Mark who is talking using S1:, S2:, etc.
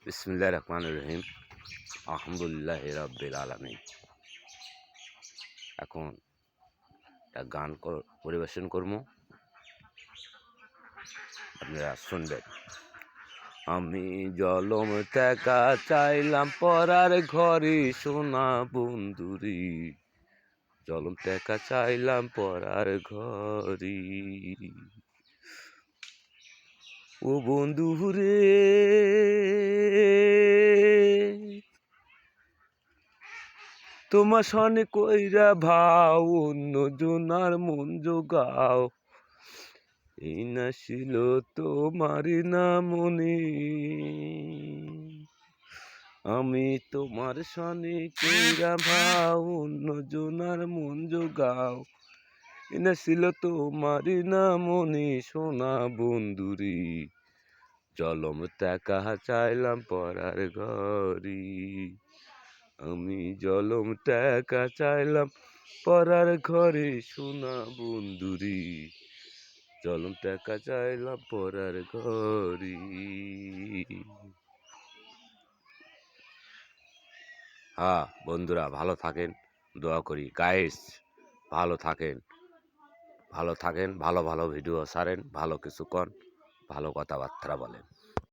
S1: বিসমিল্লাহির রহমানির রহিম। আলহামদুলিল্লাহি রাব্বিল আলামিন। এখন একটা গান পরিবেশন করবো, আপনারা শুনবেন। আমি জলম টাকা চাইলাম পরার ঘরে সোনা বন্ধুরি, জলম টাকা চাইলাম পরার ঘরে। ও বন্ধুরে তোমার সনে কইরা ভাও অন্য জনার মন জোগাও, এই না ছিল তোমার না মনে। আমি তোমার সনে কইরা ভাও অন্য জনার মন জোগাও, এই না ছিল তোমার না মনে। সোনা বন্ধুরি, জলম টাকা চাইলাম পরার ঘরি। আমি জলম টাকা চাইলাম পরার ঘরে সোনা বন্ধুরি, জলম টাকা চাইলাম পরার ঘরে। হ্যাঁ বন্ধুরা, ভালো থাকেন, দোয়া করি। গাইস ভালো থাকেন, ভালো থাকেন, ভালো ভালো ভিডিও ছাড়েন, ভালো কিছু কন, ভালো কথাবার্তা বলেন।